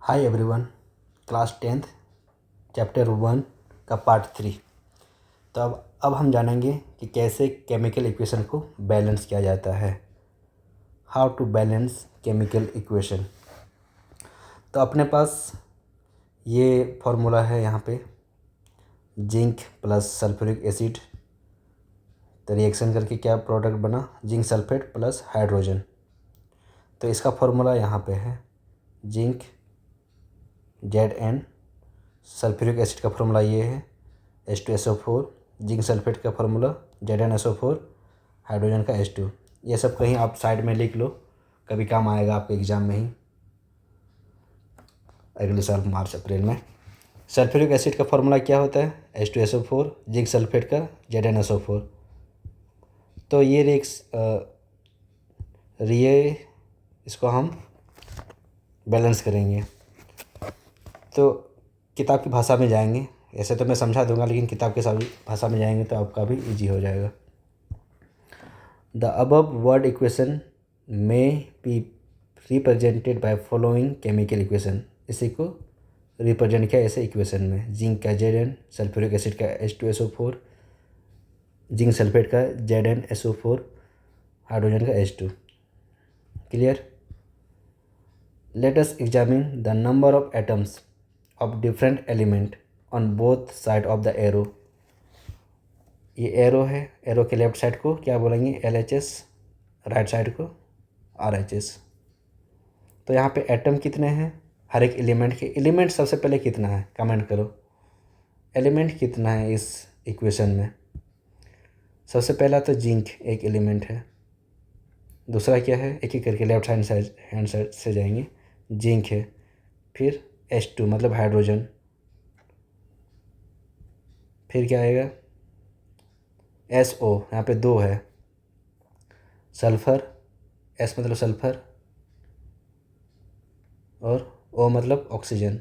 Hi everyone, class 10th chapter 1 का part 3। तो अब हम जानेंगे कि कैसे केमिकल इक्वेशन को बैलेंस किया जाता है। How to balance chemical equation. तो अपने पास ये फॉर्मूला है यहाँ पे, जिंक प्लस सल्फ्यूरिक एसिड। तो रिएक्शन करके क्या प्रोडक्ट बना, जिंक सल्फेट प्लस हाइड्रोजन। तो इसका फॉर्मूला यहाँ पे है, जिंक Zn, सल्फ्यूरिक एसिड का फार्मूला ये है H2SO4, जिंक सल्फेट का फार्मूला ZnSO4, हाइड्रोजन का H2। ये सब कहीं आप साइड में लिख लो, कभी काम आएगा आपके एग्ज़ाम में ही अगले साल मार्च अप्रैल में। सल्फ्यूरिक एसिड का फार्मूला क्या होता है, H2SO4, जिंक सल्फेट का ZnSO4। तो ये इसको हम बैलेंस करेंगे। तो किताब की भाषा में जाएंगे, ऐसे तो मैं समझा दूंगा, लेकिन किताब के भाषा में जाएंगे तो आपका भी इजी हो जाएगा। द अबव वर्ड इक्वेशन में be represented by following chemical equation. इसी को रिप्रेजेंट किया ऐसे इक्वेशन में, जिंक का Zn, सल्फ्यूरिक एसिड का H2SO4, जिंक सल्फेट का ZnSO4, हाइड्रोजन का H2। Clear. Let us examine the number of atoms of different element on both side of the arrow. ये एरो है, एरो के लेफ्ट साइड को क्या बोलेंगे, LHS, राइट साइड को RHS। तो यहाँ पे एटम कितने हैं हर एक एलिमेंट के। एलिमेंट सबसे पहले कितना है, कमेंट करो, एलिमेंट कितना है इस इक्वेशन में। सबसे पहला तो जिंक एक एलिमेंट है, दूसरा क्या है, एक एक करके लेफ्ट हैंड साइड से जाएंगे। जिंक है, फिर H2 मतलब हाइड्रोजन, फिर क्या आएगा, SO, यहाँ पे 2 है, सल्फ़र, S मतलब सल्फ़र और O मतलब ऑक्सीजन।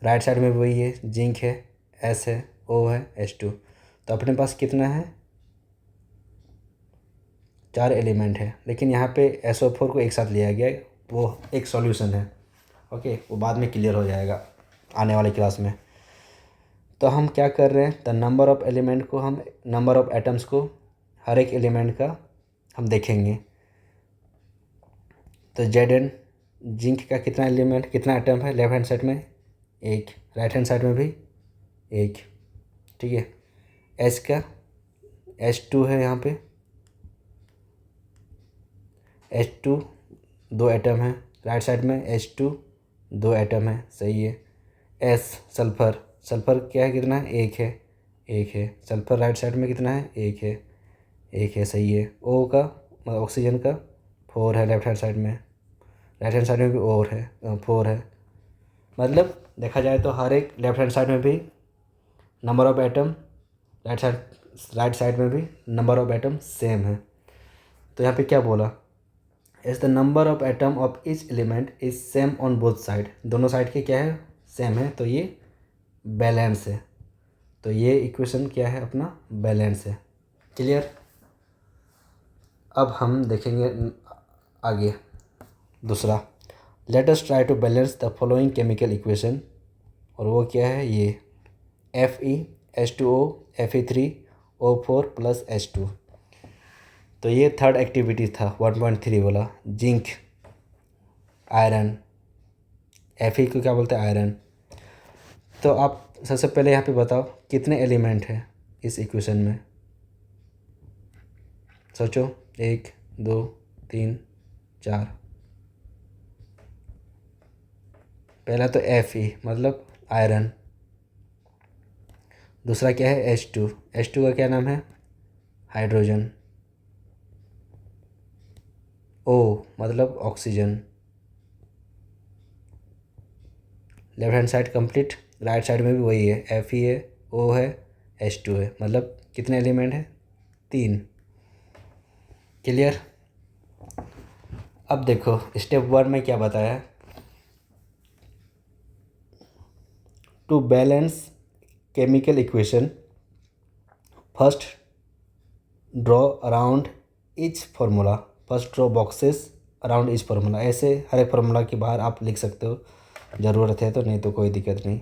राइट साइड में वही है, जिंक है, S है, O है, H2। तो अपने पास कितना है, 4 एलिमेंट है, लेकिन यहाँ पे SO4 को एक साथ लिया गया है, वो एक सॉल्यूशन है। ओके, वो बाद में क्लियर हो जाएगा आने वाली क्लास में। तो हम क्या कर रहे हैं, द नंबर ऑफ़ एलिमेंट को, हम नंबर ऑफ़ एटम्स को हर एक एलिमेंट का हम देखेंगे। तो Zn, जिंक का कितना एलिमेंट, कितना एटम है, लेफ्ट हैंड साइड में 1, राइट हैंड साइड में भी 1, ठीक है। S का H2 है, यहाँ पे H2 2 एटम है, राइट साइड में H2 2 एटम है, सही है। S सल्फ़र, सल्फ़र क्या है, कितना है, 1 है, 1 है। सल्फ़र राइट साइड में कितना है, 1 है, 1 है, सही है। O का मतलब ऑक्सीजन का 4 है, लेफ्ट हैंड साइड में, राइट हैंड साइड में भी और है, 4 है। मतलब देखा जाए तो हर एक लेफ्ट हैंड साइड में भी number of atom, right side में भी नंबर ऑफ़ एटम सेम है। तो यहाँ पे क्या बोला, as the number of atom of each element is same on both side. दोनों साइड के क्या है, सेम है, तो ये बैलेंस है। तो ये इक्वेशन क्या है अपना, बैलेंस है। क्लियर। अब हम देखेंगे आगे दूसरा, let us try to balance the following chemical equation. और वो क्या है, ये Fe H2O Fe3O4 plus H2। तो ये थर्ड एक्टिविटी था 1.3 वाला, जिंक आयरन, Fe को क्या बोलते हैं, आयरन। तो आप सबसे पहले यहाँ पे बताओ कितने एलिमेंट हैं इस इक्वेशन में, सोचो, 1 2 3 4। पहला तो Fe मतलब आयरन, दूसरा क्या है H2, H2 का क्या नाम है, हाइड्रोजन। O मतलब oxygen. Left hand side complete, right side में भी वही है, Fe है, O है, H2 है, मतलब कितने एलिमेंट हैं, 3। क्लियर। अब देखो स्टेप 1 में क्या बताया, to balance chemical equation first draw around each formula. First draw boxes around इस फार्मूला, ऐसे हर एक फार्मूला के बाहर आप लिख सकते हो, ज़रूरत है तो, नहीं तो कोई दिक्कत नहीं।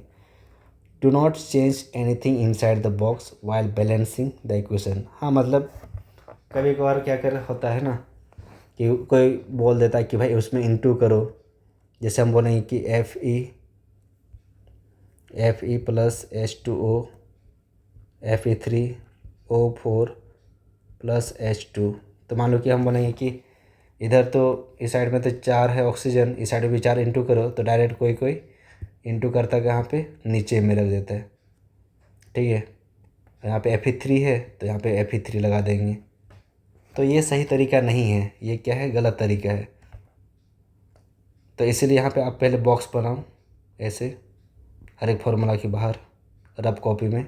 Do not change anything inside the box while balancing the equation. हाँ मतलब कभी कभार क्या कर होता है ना कि कोई बोल देता है कि भाई उसमें इंटू करो, जैसे हम बोलेंगे कि Fe plus H2O Fe3O4 plus H2। तो मान लो कि हम बोलेंगे कि इधर तो इस साइड में तो 4 है ऑक्सीजन, इस साइड में भी 4 इंटू करो, तो डायरेक्ट कोई कोई इंटू करता है कहाँ पे, नीचे में रख देता है। ठीक है, यहाँ पे Fe3 है तो यहाँ पे Fe3 लगा देंगे। तो ये सही तरीका नहीं है, ये क्या है, गलत तरीका है। तो इसीलिए यहाँ पे आप पहले बॉक्स बनाओ ऐसे, हर एक फार्मूला के बाहर रफ कॉपी में।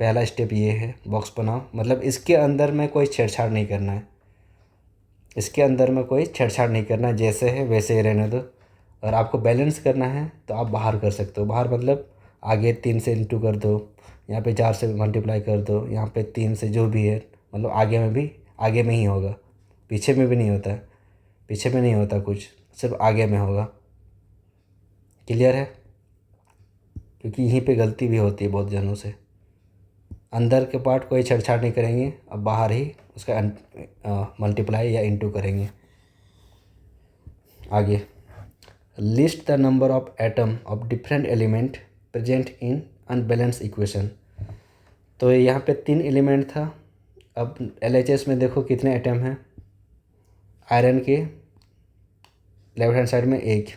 पहला स्टेप ये है, बॉक्स बनाओ, मतलब इसके अंदर में कोई छेड़छाड़ नहीं करना है, इसके अंदर में कोई छेड़छाड़ नहीं करना है, जैसे है वैसे ही रहने दो। और आपको बैलेंस करना है तो आप बाहर कर सकते हो, बाहर मतलब आगे 3 से इंटू कर दो, यहाँ पे 4 से मल्टीप्लाई कर दो, यहाँ पे 3 से जो भी है, मतलब आगे में ही होगा, पीछे में भी नहीं होता है, पीछे में नहीं होता कुछ, सिर्फ आगे में होगा। क्लियर है, क्योंकि यहीं पे गलती भी होती है बहुत जनों से, अंदर के पार्ट कोई छेड़छाड़ नहीं करेंगे, अब बाहर ही उसका मल्टीप्लाई या इंटू करेंगे। आगे, list the number of atom of different element present in unbalance equation. तो यहाँ पे 3 एलिमेंट था, अब LHS में देखो कितने एटम हैं। आयरन के लेफ्ट हैंड साइड में एक,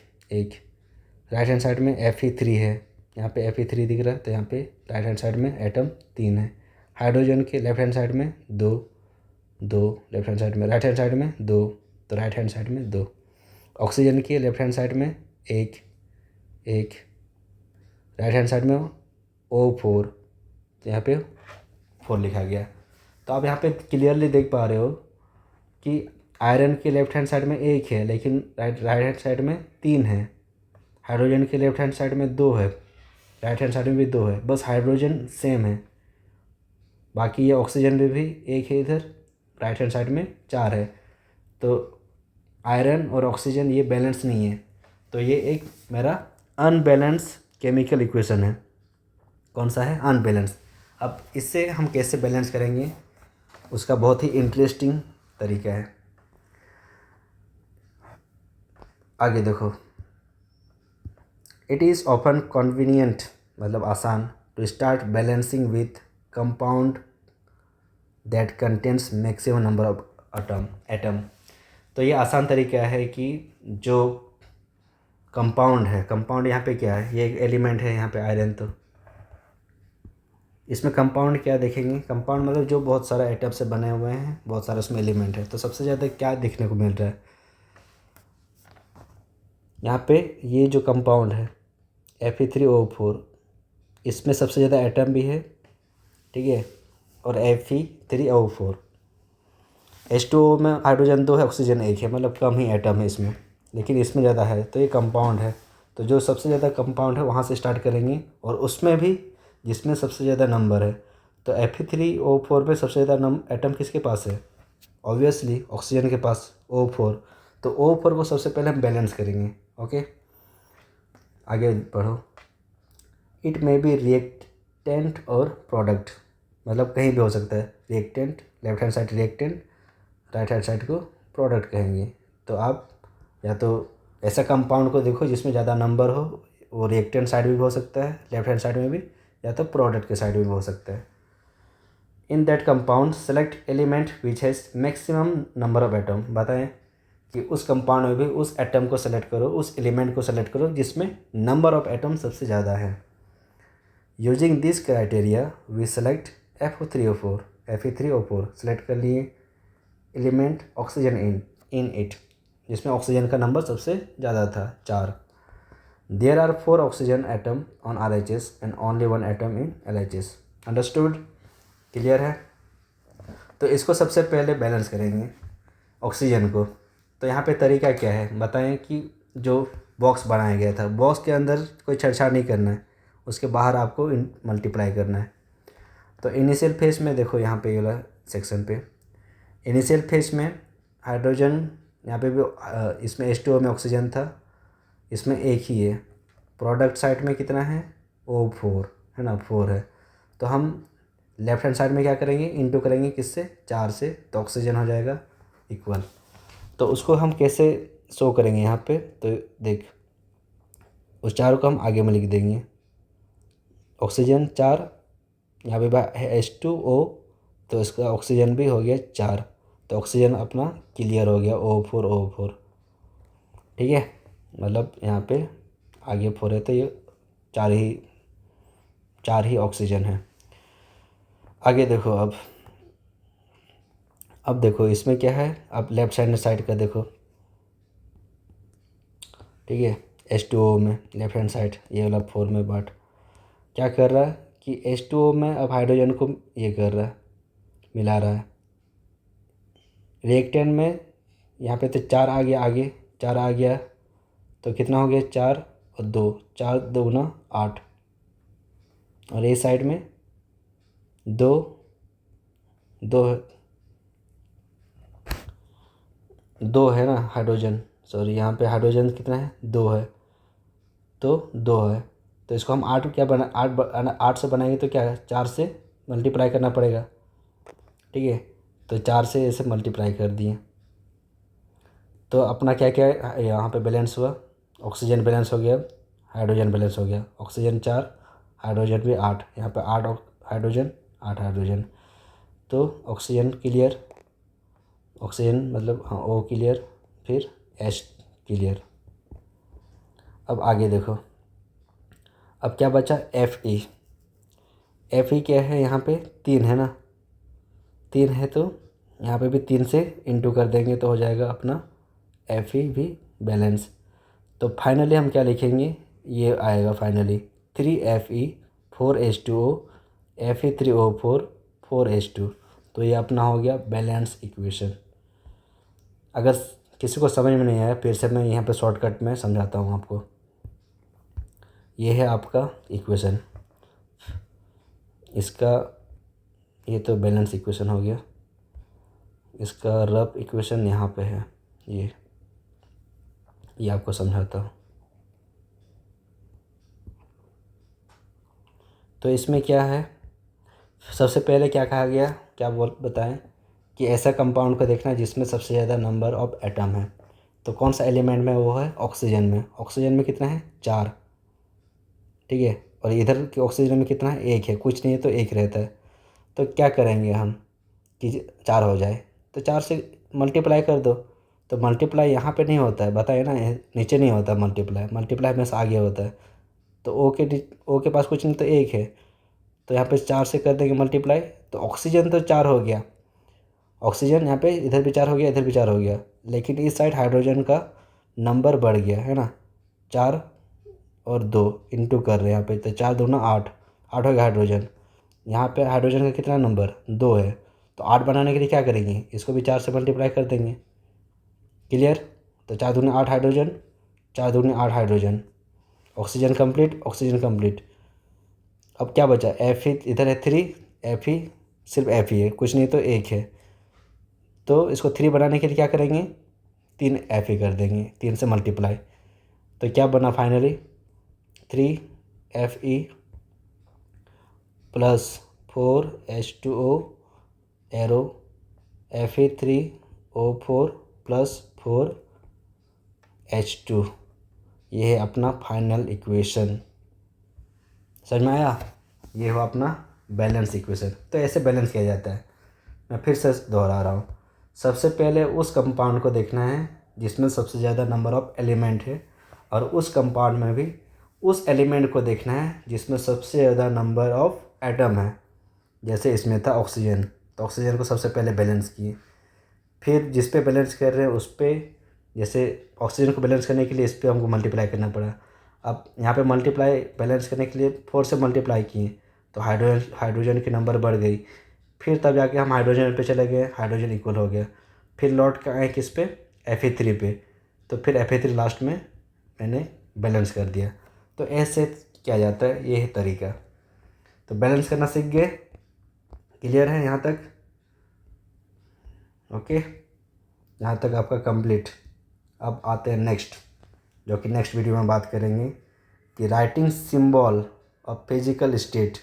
राइट हैंड साइड में Fe3 है, यहाँ पे Fe3 दिख रहा है, तो यहाँ पे राइट हैंड साइड में एटम 3 है। हाइड्रोजन के लेफ्ट हैंड साइड में 2, लेफ्ट हैंड साइड में, राइट हैंड साइड में 2, तो राइट हैंड साइड में 2। ऑक्सीजन के लेफ्ट हैंड साइड में एक, राइट हैंड साइड में O4, तो यहाँ पे 4 लिखा गया। तो आप यहाँ पे क्लियरली देख पा रहे हो कि आयरन के लेफ्ट हैंड साइड में 1 है, लेकिन राइट हैंड साइड में 3 है। हाइड्रोजन के लेफ्ट हैंड साइड में 2 है, राइट हैंड साइड में भी 2 है, बस हाइड्रोजन सेम है। बाकी ये ऑक्सीजन में भी 1 है, इधर राइट हैंड साइड में 4 है। तो आयरन और ऑक्सीजन ये बैलेंस नहीं है, तो ये एक मेरा अनबैलेंस केमिकल इक्वेशन है। कौन सा है, अनबैलेंस। अब इससे हम कैसे बैलेंस करेंगे, उसका बहुत ही इंटरेस्टिंग तरीका है। आगे देखो, इट इज़ ऑफन कन्वीनियंट, मतलब आसान, to start balancing with compound that contents maximum number of atom. तो ये आसान तरीका है कि जो कंपाउंड है, कंपाउंड यहाँ पे क्या है, ये एक एलिमेंट है यहाँ पे आयरन, तो इसमें कंपाउंड क्या देखेंगे, कंपाउंड मतलब जो बहुत सारा एटम से बने हुए हैं, बहुत सारा उसमें एलिमेंट है। तो सबसे ज़्यादा क्या देखने को मिल रहा है यहाँ पे, ये जो कंपाउंड है Fe3O4, इसमें सबसे ज़्यादा एटम भी है, ठीक है, और Fe3O4। H2O में हाइड्रोजन 2 है, ऑक्सीजन 1 है, मतलब कम ही एटम है इसमें, लेकिन इसमें ज़्यादा है, तो ये कंपाउंड है। तो जो सबसे ज़्यादा कंपाउंड है वहाँ से स्टार्ट करेंगे, और उसमें भी जिसमें सबसे ज़्यादा नंबर है। तो Fe3O4 पे सबसे ज़्यादा एटम किसके पास है, ऑब्वियसली ऑक्सीजन के पास, O4। तो O4 को सबसे पहले हम बैलेंस करेंगे। ओके, आगे बढ़ो। इट मे बी रिएक्टेंट और प्रोडक्ट, मतलब कहीं भी हो सकता है, reactant left hand side reactant, right hand side को प्रोडक्ट कहेंगे। तो आप या तो ऐसा कंपाउंड को देखो जिसमें ज़्यादा नंबर हो, वो रिएक्टेंट साइड में भी हो सकता है, लेफ्ट हैंड साइड में भी, या तो प्रोडक्ट के साइड में भी हो सकता है। In that compound select element which has maximum number of atom. बताएं कि उस कंपाउंड में भी उस एटम को सेलेक्ट करो, उस एलिमेंट को सेलेक्ट करो जिसमें नंबर ऑफ एटम सबसे ज़्यादा है। Using this criteria we select Fe3O4 select कर लिए एलिमेंट ऑक्सीजन इन इट, जिसमें ऑक्सीजन का नंबर सबसे ज़्यादा था, 4। There are 4 oxygen atom on RHS and only 1 atom in LHS। Understood, clear है। तो इसको सबसे पहले बैलेंस करेंगे ऑक्सीजन को। तो यहाँ पे तरीका क्या है बताएं कि जो बॉक्स बनाया गया था, बॉक्स के अंदर कोई छेड़छाड़ नहीं करना है, उसके बाहर आपको मल्टीप्लाई करना है। तो इनिशियल फेज में देखो, यहाँ पे ये वाला सेक्शन पे इनिशियल फेज में हाइड्रोजन यहाँ पे भी इसमें H2O में ऑक्सीजन था, इसमें एक ही है। प्रोडक्ट साइड में कितना है, O4 है ना, 4 है। तो हम लेफ्ट हैंड साइड में क्या करेंगे, इंटू करेंगे किससे, 4 से, तो ऑक्सीजन हो जाएगा इक्वल। तो उसको हम कैसे शो करेंगे यहाँ पे, तो देख उस 4 को हम आगे में लिख देंगे। ऑक्सीजन 4, यहाँ पे है H2O, तो इसका ऑक्सीजन भी हो गया 4, तो ऑक्सीजन अपना क्लियर हो गया, O4 ठीक है। मतलब यहाँ पे आगे 4 है, तो ये 4 ही ऑक्सीजन है। आगे देखो, अब देखो इसमें क्या है, अब लेफ्ट साइड का देखो, ठीक है। H2O में लेफ्ट हैंड साइड ये वाला 4 में बांट, क्या कर रहा है कि H2O में अब हाइड्रोजन को ये कर रहा है, मिला रहा है। रिएक्टेंट में यहाँ पे तो 4 आ गया, आगे 4 आ गया, तो कितना हो गया, 4 और 2, 4 2 8, और ये साइड में 2 2 2 है ना हाइड्रोजन, सॉरी यहाँ पे हाइड्रोजन कितना है, 2 है, तो 2 है। तो इसको हम 8 क्या बना 8 से बनाएंगे, तो क्या है, 4 से मल्टीप्लाई करना पड़ेगा, ठीक है। तो 4 से ऐसे मल्टीप्लाई कर दिए, तो अपना क्या क्या यहाँ पे बैलेंस हुआ, ऑक्सीजन बैलेंस हो गया, हाइड्रोजन बैलेंस हो गया। ऑक्सीजन 4, हाइड्रोजन भी 8, यहाँ पे 8 हाइड्रोजन, 8 हाइड्रोजन, तो ऑक्सीजन क्लियर, ऑक्सीजन मतलब हाँ O क्लियर, फिर H क्लियर। अब आगे देखो, अब क्या बचा, Fe क्या है, यहाँ पे 3 है ना, 3 है, तो यहाँ पे भी 3 से इंटू कर देंगे, तो हो जाएगा अपना Fe भी बैलेंस। तो फाइनली हम क्या लिखेंगे, ये आएगा finally 3Fe 4H2O Fe3O4 4H2। तो ये अपना हो गया बैलेंस इक्वेशन। अगर किसी को समझ में नहीं आया, फिर से मैं यहाँ पे शॉर्टकट में समझाता हूँ आपको। ये है आपका इक्वेशन, इसका ये तो बैलेंस इक्वेशन हो गया, इसका रफ इक्वेशन यहाँ पे है, ये आपको समझाता हूँ। तो इसमें क्या है, सबसे पहले क्या कहा गया, क्या बताएं कि ऐसा कंपाउंड को देखना जिसमें सबसे ज़्यादा नंबर ऑफ एटम है। तो कौन सा एलिमेंट में, वो है ऑक्सीजन में। ऑक्सीजन में कितना है, 4, ठीक है। और इधर के ऑक्सीजन में कितना है, 1 है, कुछ नहीं है तो 1 रहता है। तो क्या करेंगे हम कि 4 हो जाए, तो 4 से मल्टीप्लाई कर दो। तो मल्टीप्लाई यहाँ पे नहीं होता है, बताइए ना, नीचे नहीं होता मल्टीप्लाई, मल्टीप्लाई हमेशा आगे होता है। तो ओ के पास कुछ नहीं तो 1 है, तो यहाँ पे 4 से कर देंगे मल्टीप्लाई, तो ऑक्सीजन तो 4 हो गया, ऑक्सीजन यहाँ पे इधर भी 4 हो गया, इधर भी 4 हो गया, लेकिन इस साइड हाइड्रोजन का नंबर बढ़ गया है ना, 4 और 2 इंटू कर रहे हैं यहाँ पे, तो 4 2 8, 8 हो गया हाइड्रोजन। यहाँ पे हाइड्रोजन का कितना नंबर, 2 है, तो 8 बनाने के लिए क्या करेंगे, इसको भी 4 से मल्टीप्लाई कर देंगे, क्लियर। तो 4 दूनी 8 हाइड्रोजन, 4 दूनी 8 hydrogen, oxygen complete, oxygen complete. अब क्या बचा, Fe इधर है 3, Fe सिर्फ Fe है, कुछ नहीं तो 1 है, तो इसको 3 बनाने के लिए क्या करेंगे, 3 Fe कर देंगे, 3 से मल्टीप्लाई। तो क्या बना finally, 3Fe plus 4H2O arrow Fe3O4 plus 4H2। ये है अपना फाइनल इक्वेशन, समझ में आया। ये हो अपना बैलेंस इक्वेशन। तो ऐसे बैलेंस किया जाता है। मैं फिर से दोहरा रहा हूँ, सबसे पहले उस कंपाउंड को देखना है जिसमें सबसे ज़्यादा नंबर ऑफ़ एलिमेंट है, और उस कंपाउंड में भी उस एलिमेंट को देखना है जिसमें सबसे ज़्यादा नंबर ऑफ़ एटम है। जैसे इसमें था ऑक्सीजन, तो ऑक्सीजन को सबसे पहले बैलेंस किए, फिर जिस पे बैलेंस कर रहे हैं उस पर, जैसे ऑक्सीजन को बैलेंस करने के लिए इस पर हमको मल्टीप्लाई करना पड़ा। अब यहाँ पे मल्टीप्लाई बैलेंस करने के लिए 4 से मल्टीप्लाई किए, तो हाइड्रोजन की नंबर बढ़ गई। फिर तब जाके हम हाइड्रोजन पे चले गए, हाइड्रोजन इक्वल हो गया। फिर लौट के आए किस पे, Fe3 पे, तो फिर Fe3 लास्ट में मैंने बैलेंस कर दिया। तो ऐसे किया जाता है, ये है तरीका। तो बैलेंस करना सीख गए, क्लियर है यहाँ तक, ओके। यहाँ तक आपका कंप्लीट। अब आते हैं नेक्स्ट, जो कि नेक्स्ट वीडियो में बात करेंगे कि writing symbol of physical state.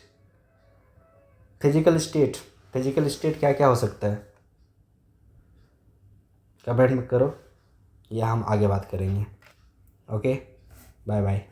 Physical state क्या क्या हो सकता है, कमेंट में करो, या हम आगे बात करेंगे। Okay, bye bye.